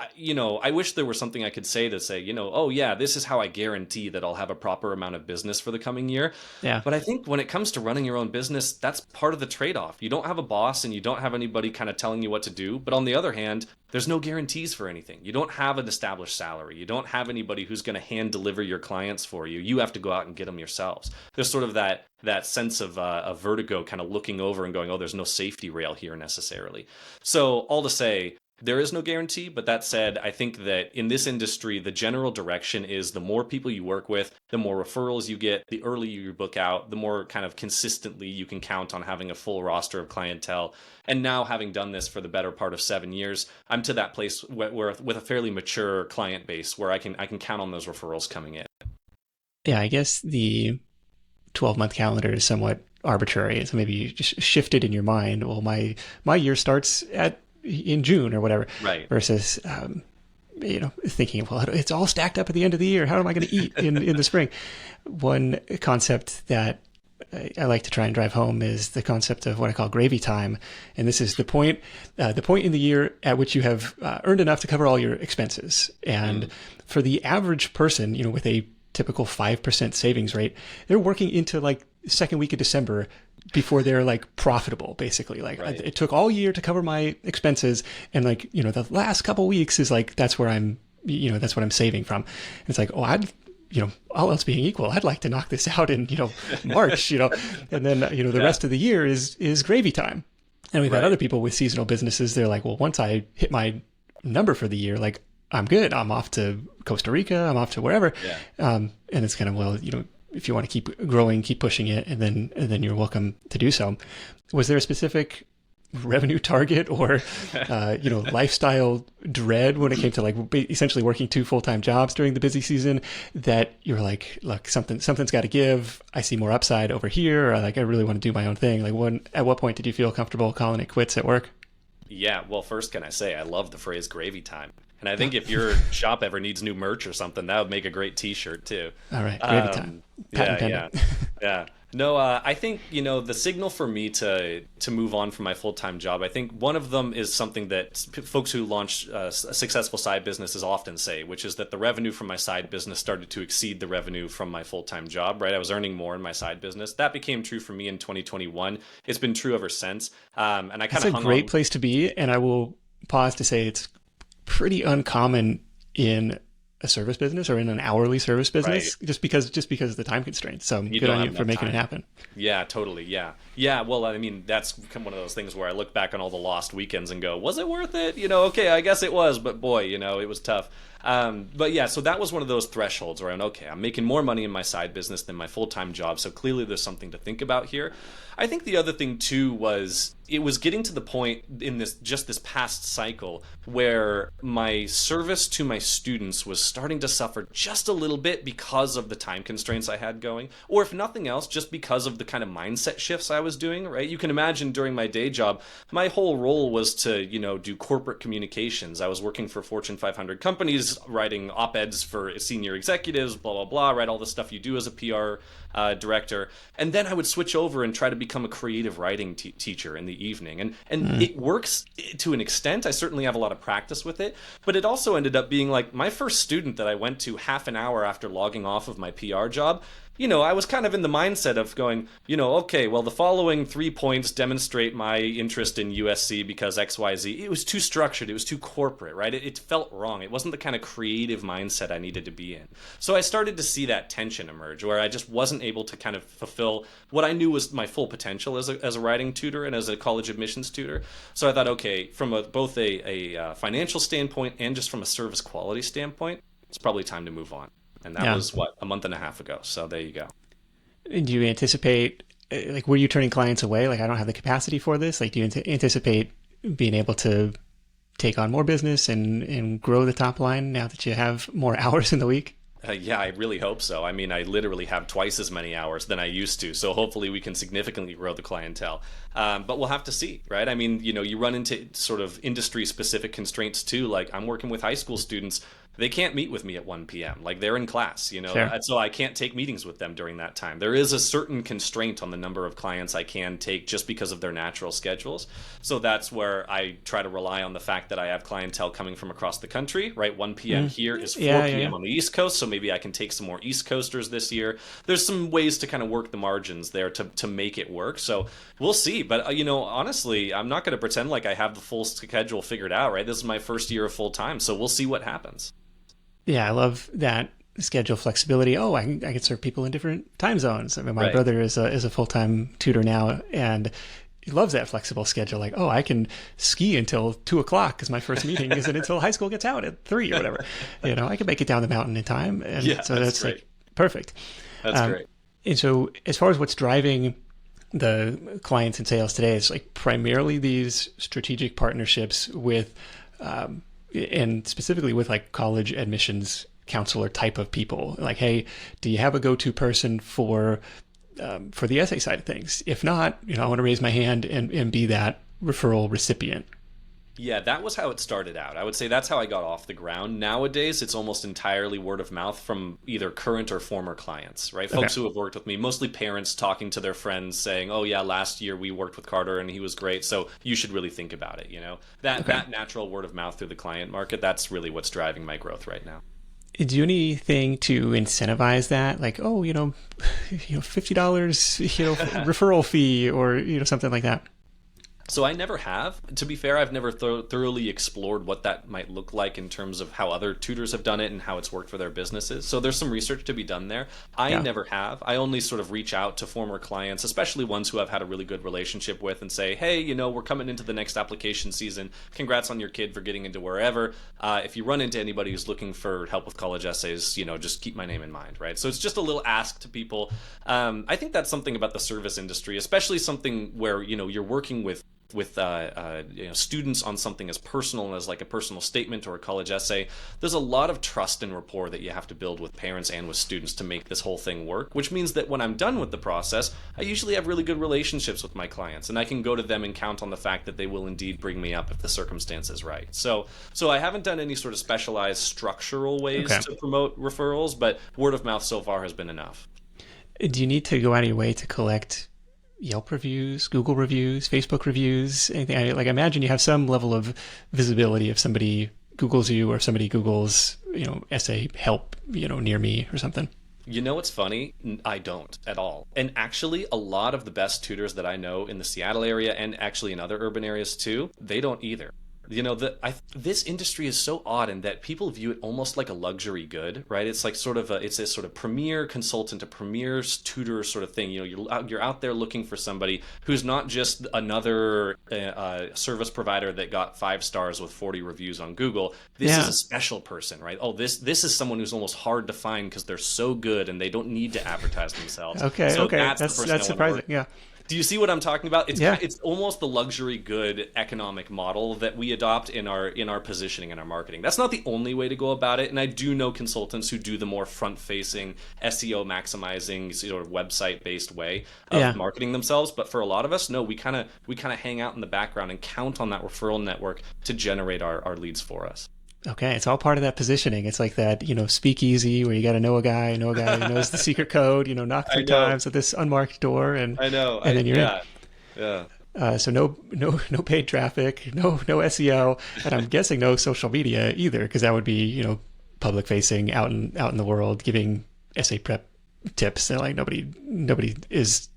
I wish there was something I could say to say, oh yeah, this is how I guarantee that I'll have a proper amount of business for the coming year. Yeah. But I think when it comes to running your own business, that's part of the trade-off. You don't have a boss, and you don't have anybody kind of telling you what to do. But on the other hand, there's no guarantees for anything. You don't have an established salary. You don't have anybody who's going to hand deliver your clients for you. You have to go out and get them yourselves. There's sort of that sense of vertigo, kind of looking over and going, oh, there's no safety rail here necessarily. So all to say, there is no guarantee, but that said, I think that in this industry, the general direction is the more people you work with, the more referrals you get, the earlier you book out, the more kind of consistently you can count on having a full roster of clientele. And now, having done this for the better part of 7 years, I'm to that place where with a fairly mature client base where I can count on those referrals coming in. Yeah, I guess the 12-month calendar is somewhat arbitrary. So maybe you just shifted in your mind. Well, my year starts in June or whatever, right? Versus, thinking, well, it's all stacked up at the end of the year. How am I going to eat in the spring? One concept that I like to try and drive home is the concept of what I call gravy time. And this is the point in the year at which you have earned enough to cover all your expenses. And for the average person, with a typical 5% savings rate, they're working into like second week of December before they're like profitable, basically. Like right. It took all year to cover my expenses. And like, the last couple of weeks is like, that's where I'm, that's what I'm saving from. And it's like, oh, all else being equal, I'd like to knock this out in, March, and then, the rest of the year is gravy time. And we've had other people with seasonal businesses. They're like, well, once I hit my number for the year, like I'm good. I'm off to Costa Rica. I'm off to wherever. Yeah. And it's kind of, well, if you want to keep growing, keep pushing it, and then you're welcome to do so. Was there a specific revenue target or lifestyle dread when it came to like essentially working 2 full-time jobs during the busy season that you're like, look, something's got to give. I see more upside over here, or like I really want to do my own thing. Like at what point did you feel comfortable calling it quits at work? Yeah, well, first, can I say I love the phrase gravy time. And I think if your shop ever needs new merch or something, that would make a great T-shirt too. All right, gravy time. Yeah. No, I think, the signal for me to move on from my full-time job, I think one of them is something that folks who launch successful side businesses often say, which is that the revenue from my side business started to exceed the revenue from my full-time job, right? I was earning more in my side business. That became true for me in 2021. It's been true ever since. And I kind of That's a great place to be. And I will pause to say it's pretty uncommon in a service business or in an hourly service business, right? just because of the time constraints. So good on you for making it happen. Yeah, totally. Yeah. Well, I mean, that's one of those things where I look back on all the lost weekends and go, was it worth it? Okay, I guess it was, but boy, it was tough. But yeah, so that was one of those thresholds around, okay, I'm making more money in my side business than my full-time job. So clearly there's something to think about here. I think the other thing too was it was getting to the point in this past cycle where my service to my students was starting to suffer just a little bit because of the time constraints I had going, or if nothing else, just because of the kind of mindset shifts I was doing, right? You can imagine during my day job, my whole role was to, do corporate communications. I was working for Fortune 500 companies, writing op-eds for senior executives, blah, blah, blah, right? All the stuff you do as a PR director. And then I would switch over and try to become a creative writing teacher in the evening. And it works to an extent. I certainly have a lot of practice with it, but it also ended up being like my first student that I went to half an hour after logging off of my PR job. I was kind of in the mindset of going, okay, well, the following 3 points demonstrate my interest in USC because XYZ. It was too structured. It was too corporate, right? It felt wrong. It wasn't the kind of creative mindset I needed to be in. So I started to see that tension emerge where I just wasn't able to kind of fulfill what I knew was my full potential as a writing tutor and as a college admissions tutor. So I thought, okay, from both a financial standpoint and just from a service quality standpoint, it's probably time to move on. And that was, a month and a half ago. So there you go. Do you anticipate, were you turning clients away? Like, I don't have the capacity for this. Like, do you anticipate being able to take on more business and grow the top line now that you have more hours in the week? Yeah, I really hope so. I mean, I literally have twice as many hours than I used to. So hopefully we can significantly grow the clientele. But we'll have to see, right? I mean, you run into sort of industry-specific constraints too. Like, I'm working with high school students. They can't meet with me at 1 p.m. Like, they're in class, Sure. And so I can't take meetings with them during that time. There is a certain constraint on the number of clients I can take just because of their natural schedules. So that's where I try to rely on the fact that I have clientele coming from across the country, right? 1 p.m. here is 4 p.m. on the East Coast. So maybe I can take some more East Coasters this year. There's some ways to kind of work the margins there to make it work. So we'll see. But, honestly, I'm not going to pretend like I have the full schedule figured out, right? This is my first year of full time. So we'll see what happens. Yeah, I love that schedule flexibility. Oh, I can serve people in different time zones. I mean, my Right. brother is a full-time tutor now, and he loves that flexible schedule. Like, oh, I can ski until 2 o'clock because my first meeting isn't until high school gets out at 3 or whatever. I can make it down the mountain in time. And Yeah, so that's that's great. like perfect. That's great. And so as far as what's driving the clients and sales today, it's like primarily these strategic partnerships with, and specifically with like college admissions counselor type of people. Like, hey, do you have a go-to person for the essay side of things? If not, I want to raise my hand and be that referral recipient. Yeah, that was how it started out. I would say that's how I got off the ground. Nowadays, it's almost entirely word of mouth from either current or former clients, right? Folks who have worked with me, mostly parents talking to their friends saying, oh yeah, last year we worked with Carter and he was great, so you should really think about it, That natural word of mouth through the client market, that's really what's driving my growth right now. Do anything to incentivize that? Like, oh, $50, referral fee or, something like that. So I never have. To be fair, I've never thoroughly explored what that might look like in terms of how other tutors have done it and how it's worked for their businesses. So there's some research to be done there. I never have. I only sort of reach out to former clients, especially ones who I've had a really good relationship with, and say, hey, we're coming into the next application season. Congrats on your kid for getting into wherever. If you run into anybody who's looking for help with college essays, just keep my name in mind, right? So it's just a little ask to people. I think that's something about the service industry, especially something where, you're working with students on something as personal as like a personal statement or a college essay. There's a lot of trust and rapport that you have to build with parents and with students to make this whole thing work, which means that when I'm done with the process, I usually have really good relationships with my clients, and I can go to them and count on the fact that they will indeed bring me up if the circumstance is right. So I haven't done any sort of specialized structural ways to promote referrals, but word of mouth so far has been enough. Do you need to go out of your way to collect Yelp reviews, Google reviews, Facebook reviews, anything? I imagine you have some level of visibility if somebody Googles you or somebody Googles, essay help, near me or something. What's funny? I don't at all. And actually, a lot of the best tutors that I know in the Seattle area and actually in other urban areas too, they don't either. This industry is so odd in that people view it almost like a luxury good, right? It's like it's a sort of premier consultant, a premier tutor sort of thing. You're out there looking for somebody who's not just another service provider that got 5 stars with 40 reviews on Google. This is a special person, right? Oh, this is someone who's almost hard to find because they're so good and they don't need to advertise themselves. Okay, that's surprising. Yeah. Do you see what I'm talking about? It's almost the luxury good economic model that we adopt in our positioning and our marketing. That's not the only way to go about it, and I do know consultants who do the more front-facing, SEO maximizing sort of website-based way of marketing themselves. But for a lot of us, no, we kind of hang out in the background and count on that referral network to generate our leads for us. Okay, it's all part of that positioning. It's like that, speakeasy where you got to know a guy who knows the secret code, knock 3 times at this unmarked door, and I know, and then you're in. Yeah. So no paid traffic, no SEO, and I'm guessing no social media either, because that would be public facing out in the world, giving essay prep tips, and like nobody is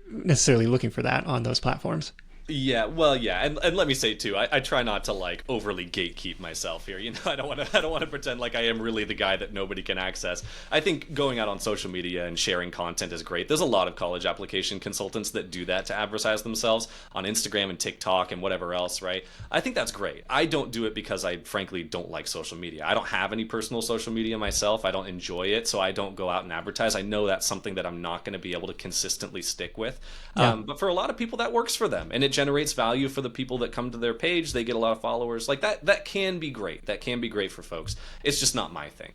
necessarily looking for that on those platforms. Yeah, well, yeah, and let me say too, I try not to like overly gatekeep myself here. I don't want to pretend like I am really the guy that nobody can access. I think going out on social media and sharing content is great. There's a lot of college application consultants that do that to advertise themselves on Instagram and TikTok and whatever else, right? I think that's great. I don't do it because I frankly don't like social media. I don't have any personal social media myself. I don't enjoy it, so I don't go out and advertise. I know that's something that I'm not going to be able to consistently stick with. But for a lot of people, that works for them, and it generates value for the people that come to their page. They get a lot of followers. Like that can be great. That can be great for folks. It's just not my thing.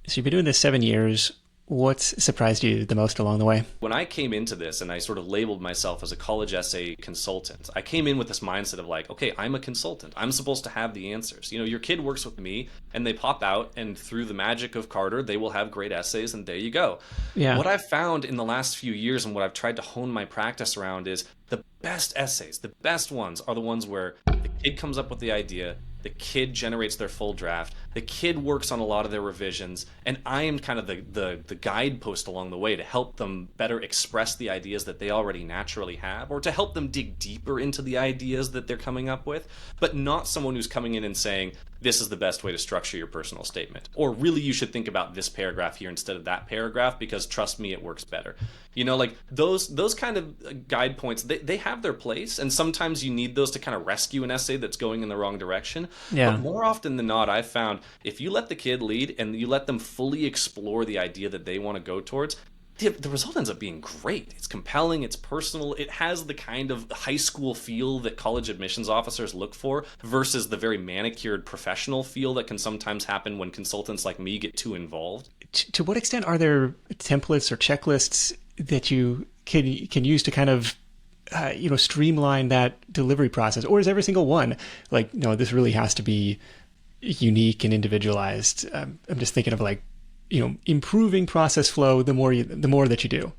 So you've been doing this 7 years. What's surprised you the most along the way? When I came into this and I sort of labeled myself as a college essay consultant, I came in with this mindset of like, okay, I'm a consultant. I'm supposed to have the answers. Your kid works with me and they pop out, and through the magic of Carter, they will have great essays, and there you go. Yeah. What I've found in the last few years and what I've tried to hone my practice around is the best essays, the best ones are the ones where the kid comes up with the idea, the kid generates their full draft, The kid works on a lot of their revisions, and I am kind of the guidepost along the way to help them better express the ideas that they already naturally have, or to help them dig deeper into the ideas that they're coming up with, but not someone who's coming in and saying, this is the best way to structure your personal statement. Or really, you should think about this paragraph here instead of that paragraph, because trust me, it works better. Like those kind of guide points, they have their place. And sometimes you need those to kind of rescue an essay that's going in the wrong direction. Yeah. But more often than not, I've found if you let the kid lead and you let them fully explore the idea that they want to go towards, the result ends up being great. It's compelling, it's personal, it has the kind of high school feel that college admissions officers look for versus the very manicured professional feel that can sometimes happen when consultants like me get too involved. To what extent are there templates or checklists that you can use to kind of streamline that delivery process? Or is every single one like, no, this really has to be unique and individualized? I'm just thinking of like, improving process flow the more that you do.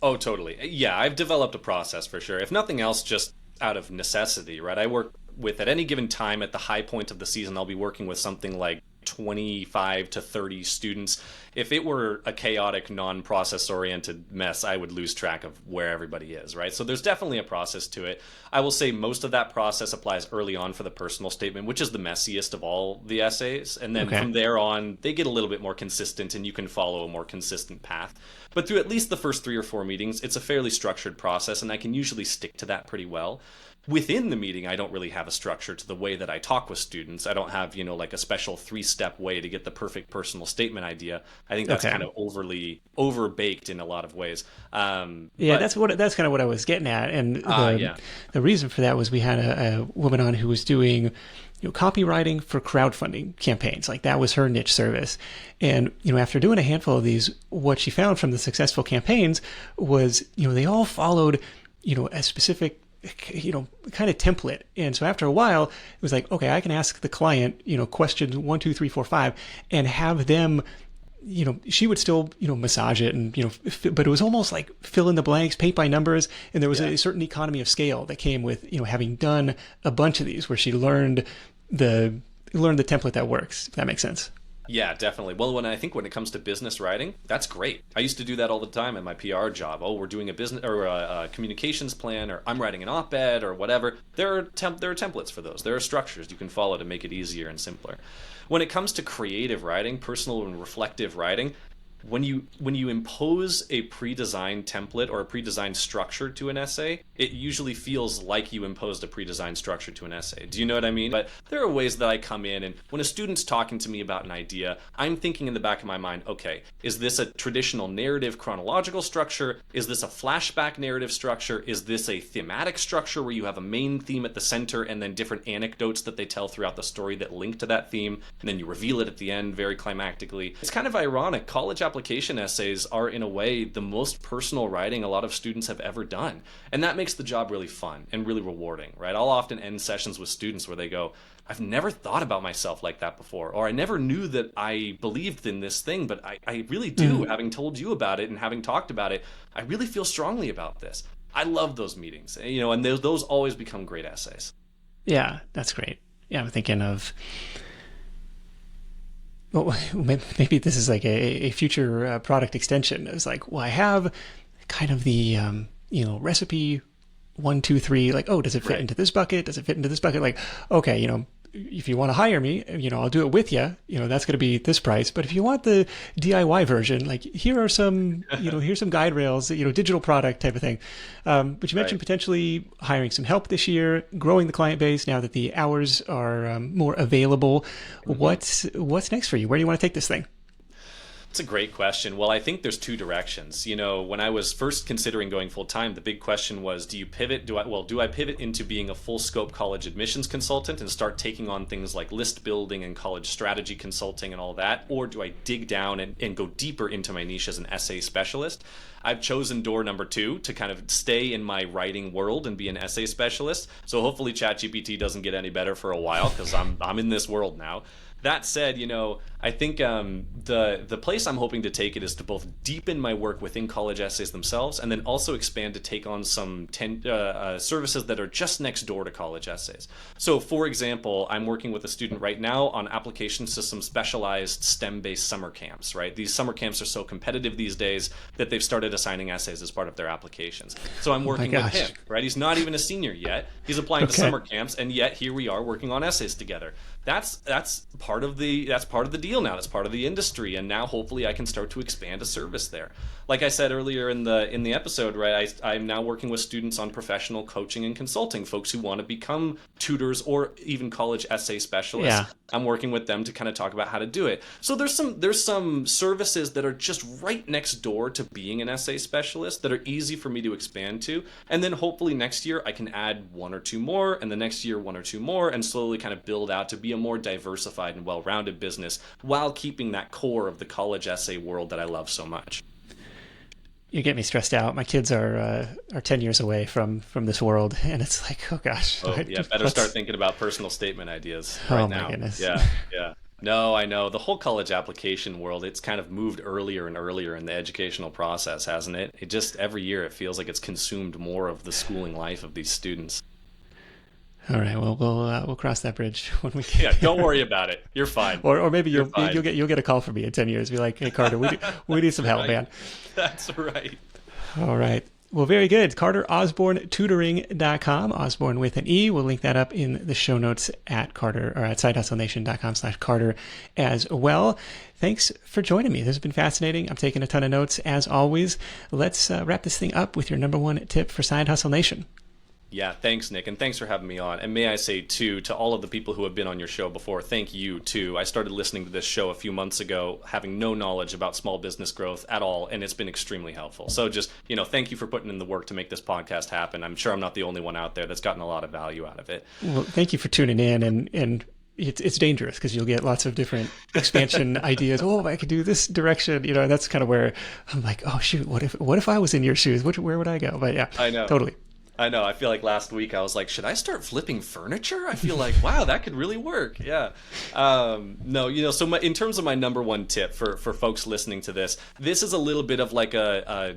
Oh, totally. Yeah, I've developed a process for sure. If nothing else, just out of necessity, right? I work with, at any given time at the high point of the season, I'll be working with something like 25 to 30 students. If it were a chaotic, non-process oriented mess, I would lose track of where everybody is, right? So there's definitely a process to it. I will say most of that process applies early on for the personal statement, which is the messiest of all the essays. And then from there on, they get a little bit more consistent and you can follow a more consistent path. But through at least the first 3 or 4 meetings, it's a fairly structured process, and I can usually stick to that pretty well. Within the meeting, I don't really have a structure to the way that I talk with students. I don't have, like a special 3-step way to get the perfect personal statement idea. I think that's kind of overly overbaked in a lot of ways. That's kind of what I was getting at. And the reason for that was we had a woman on who was doing copywriting for crowdfunding campaigns. Like that was her niche service. And, after doing a handful of these, what she found from the successful campaigns was, they all followed, a specific kind of template. And so after a while, it was like, okay, I can ask the client, questions 1, 2, 3, 4, 5, and have them, she would still, massage it and, but it was almost like fill in the blanks, paint by numbers. And there was a certain economy of scale that came with, having done a bunch of these where she learned the template that works, if that makes sense. Yeah, definitely. Well, when it comes to business writing, that's great. I used to do that all the time in my PR job. Oh, we're doing a business or a communications plan, or I'm writing an op-ed or whatever. There are templates for those. There are structures you can follow to make it easier and simpler. When it comes to creative writing, personal and reflective writing, when you impose a pre-designed template or a pre-designed structure to an essay, it usually feels like you imposed a pre-designed structure to an essay. Do you know what I mean? But there are ways that I come in, and when a student's talking to me about an idea, I'm thinking in the back of my mind, okay, is this a traditional narrative chronological structure? Is this a flashback narrative structure? Is this a thematic structure where you have a main theme at the center and then different anecdotes that they tell throughout the story that link to that theme, and then you reveal it at the end very climactically? It's kind of ironic. College application essays are, in a way, the most personal writing a lot of students have ever done. And that makes the job really fun and really rewarding, right? I'll often end sessions with students where they go, I've never thought about myself like that before, or I never knew that I believed in this thing, but I really do. Having told you about it and having talked about it, I really feel strongly about this. I love those meetings, and those always become great essays. Yeah, that's great. Yeah, I'm thinking of... Well, maybe this is like a future product extension. It's like, well, I have kind of the, recipe 1, 2, 3, like, oh, does it fit into this bucket? Does it fit into this bucket? Like, okay, if you want to hire me, I'll do it with you. That's going to be this price. But if you want the DIY version, like here are some, here's some guide rails, digital product type of thing. But you mentioned potentially hiring some help this year, growing the client base now that the hours are more available. Mm-hmm. What's next for you? Where do you want to take this thing? It's a great question. Well, I think there's 2 directions. When I was first considering going full time, the big question was, do you pivot? Do I pivot into being a full scope college admissions consultant and start taking on things like list building and college strategy consulting and all that? Or do I dig down and go deeper into my niche as an essay specialist? I've chosen door number 2 to kind of stay in my writing world and be an essay specialist. So hopefully ChatGPT doesn't get any better for a while, because I'm in this world now. That said, I think the place I'm hoping to take it is to both deepen my work within college essays themselves, and then also expand to take on some services that are just next door to college essays. So, for example, I'm working with a student right now on application to some specialized STEM-based summer camps. Right, these summer camps are so competitive these days that they've started assigning essays as part of their applications. So I'm working with him. Right, he's not even a senior yet. He's applying to summer camps, and yet here we are working on essays together. That's part of the deal now. That's part of the industry, and now hopefully I can start to expand a service there. Like I said earlier in the episode, right? I'm now working with students on professional coaching and consulting, folks who want to become tutors or even college essay specialists. Yeah. I'm working with them to kind of talk about how to do it. So there's some services that are just right next door to being an essay specialist that are easy for me to expand to, and then hopefully next year I can add one or two more, and the next year one or two more, and slowly kind of build out to be a more diversified and well-rounded business while keeping that core of the college essay world that I love so much. You get me stressed out. My kids are 10 years away from this world, and it's like, oh gosh. Oh yeah, better start thinking about personal statement ideas right now. Oh my goodness. Yeah. No, I know. The whole college application world, it's kind of moved earlier and earlier in the educational process, hasn't it? It just, every year it feels like it's consumed more of the schooling life of these students. All right. Well, we'll cross that bridge when we can. Yeah, don't worry about it. You're fine. Or maybe you'll get a call from me in 10 years. Be like, hey Carter, we need some help, right. man. That's right. All right. Well, very good. Carter Osborne, tutoring.com, Osborne with an E. We'll link that up in the show notes at Carter or at sidehustlenation.com/Carter as well. Thanks for joining me. This has been fascinating. I'm taking a ton of notes as always. Let's wrap this thing up with your number one tip for Side Hustle Nation. Yeah, thanks, Nick, and thanks for having me on. And may I say, too, to all of the people who have been on your show before, thank you, too. I started listening to this show a few months ago, having no knowledge about small business growth at all, and it's been extremely helpful. So just, thank you for putting in the work to make this podcast happen. I'm sure I'm not the only one out there that's gotten a lot of value out of it. Well, thank you for tuning in, and it's dangerous because you'll get lots of different expansion ideas. Oh, I could do this direction. That's kind of where I'm like, oh, shoot, what if I was in your shoes? Where would I go? But yeah, I know. Totally. I know. I feel like last week I was like, should I start flipping furniture? I feel like, wow, that could really work. Yeah. No, so in terms of my number one tip for folks listening to this is a little bit of like a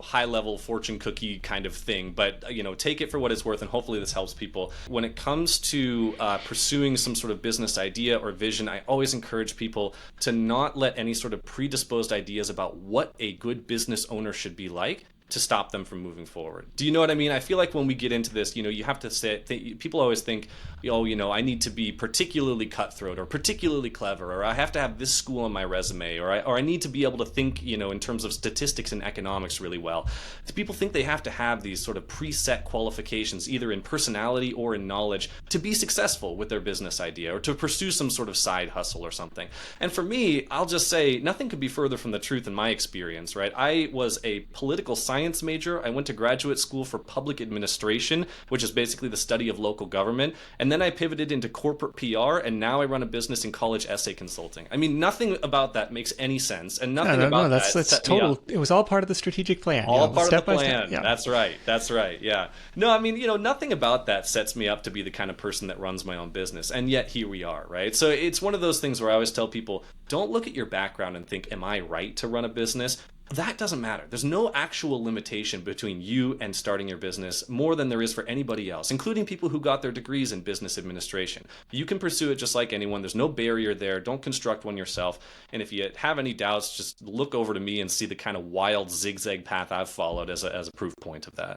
high level fortune cookie kind of thing, but take it for what it's worth, and hopefully this helps people. When it comes to pursuing some sort of business idea or vision, I always encourage people to not let any sort of predisposed ideas about what a good business owner should be like to stop them from moving forward. Do you know what I mean? I feel like when we get into this, you have to say, people always think, I need to be particularly cutthroat or particularly clever, or I have to have this school on my resume, or I need to be able to think, in terms of statistics and economics really well. People think they have to have these sort of preset qualifications, either in personality or in knowledge, to be successful with their business idea or to pursue some sort of side hustle or something. And for me, I'll just say nothing could be further from the truth in my experience, right? I was a political science major. I went to graduate school for public administration, which is basically the study of local government. And then I pivoted into corporate PR, and now I run a business in college essay consulting. I mean, nothing about that makes any sense, and nothing about that's set total. me up. It was all part of the strategic plan. All part of the plan. Step. Yeah. That's right. Yeah. No, I mean, nothing about that sets me up to be the kind of person that runs my own business. And yet here we are, right? So it's one of those things where I always tell people, don't look at your background and think, am I right to run a business? That doesn't matter. There's no actual limitation between you and starting your business more than there is for anybody else, including people who got their degrees in business administration. You can pursue it just like anyone. There's no barrier there. Don't construct one yourself. And if you have any doubts, just look over to me and see the kind of wild zigzag path I've followed as a proof point of that.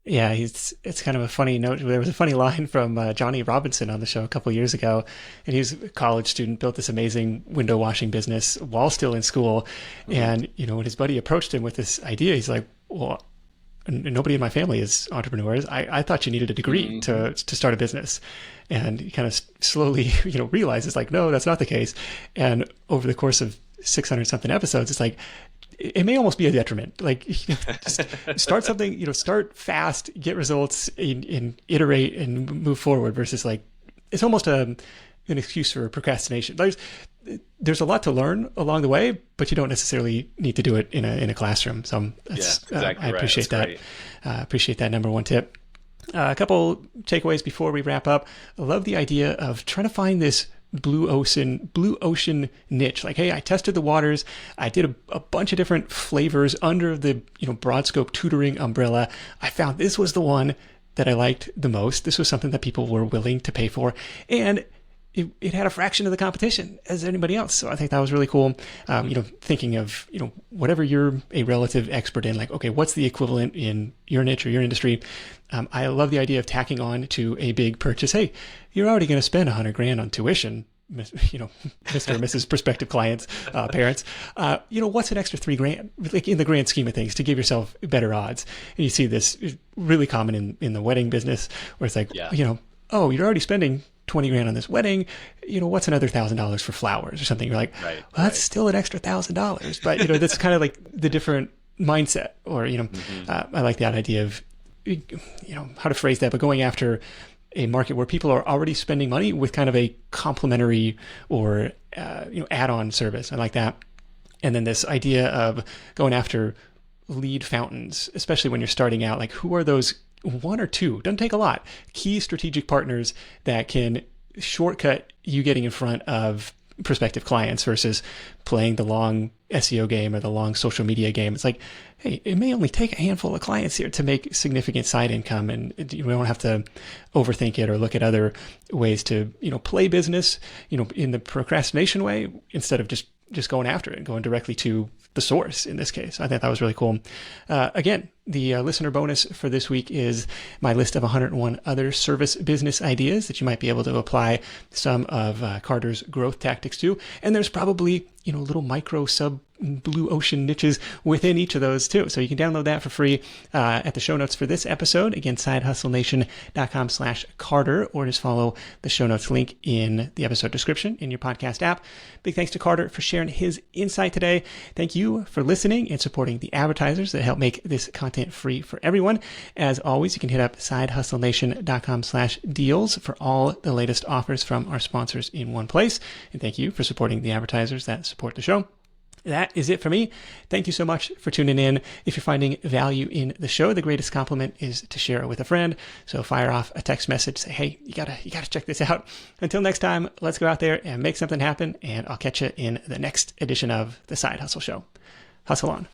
Yeah, it's kind of a funny note. There was a funny line from Johnny Robinson on the show a couple of years ago, and he was a college student, built this amazing window washing business while still in school. And, when his buddy approached him with this idea, he's like, well, nobody in my family is entrepreneurs. I thought you needed a degree to start a business. And he kind of slowly, realizes like, no, that's not the case. And over the course of 600 something episodes, it's like, it may almost be a detriment. Like, just start something, start fast, get results, and iterate and move forward versus like, it's almost an excuse for procrastination. There's a lot to learn along the way, but you don't necessarily need to do it in a classroom. So that's, exactly I appreciate that. Appreciate that number one tip. A couple takeaways before we wrap up. I love the idea of trying to find this blue ocean niche. Like, hey, I tested the waters. I did a bunch of different flavors under the broad scope tutoring umbrella. I found this was the one that I liked the most. This was something that people were willing to pay for, and it had a fraction of the competition as anybody else. So I think that was really cool. Thinking of, whatever you're a relative expert in, like, okay, what's the equivalent in your niche or your industry? I love the idea of tacking on to a big purchase. Hey, you're already going to spend $100,000 on tuition, Mr. or Mrs. prospective clients, parents. What's an extra $3,000, like in the grand scheme of things, to give yourself better odds? And you see this really common in the wedding business, where it's like, oh, you're already spending $20,000 on this wedding, what's another $1,000 for flowers or something? You're like, well, that's still an extra $1,000. But, that's kind of like the different mindset, or, I like that idea of, how to phrase that, but going after a market where people are already spending money with kind of a complementary or, add-on service. I like that. And then this idea of going after lead fountains, especially when you're starting out, like, who are those one or two, doesn't take a lot, key strategic partners that can shortcut you getting in front of prospective clients versus playing the long SEO game or the long social media game. It's like, hey, it may only take a handful of clients here to make significant side income, and we don't have to overthink it or look at other ways to, play business, in the procrastination way, instead of just going after it and going directly to the source in this case. I think that was really cool. Again, the listener bonus for this week is my list of 101 other service business ideas that you might be able to apply some of Carter's growth tactics to. And there's probably, little micro sub blue ocean niches within each of those too. So you can download that for free at the show notes for this episode. Again, sidehustlenation.com/Carter, or just follow the show notes link in the episode description in your podcast app. Big thanks to Carter for sharing his insight today. Thank you for listening and supporting the advertisers that help make this content free for everyone. As always, you can hit up sidehustlenation.com/deals for all the latest offers from our sponsors in one place. And thank you for supporting the advertisers that support the show. That is it for me. Thank you so much for tuning in. If you're finding value in the show, the greatest compliment is to share it with a friend. So fire off a text message, say, hey, you gotta check this out. Until next time, let's go out there and make something happen. And I'll catch you in the next edition of the Side Hustle Show. Hustle on.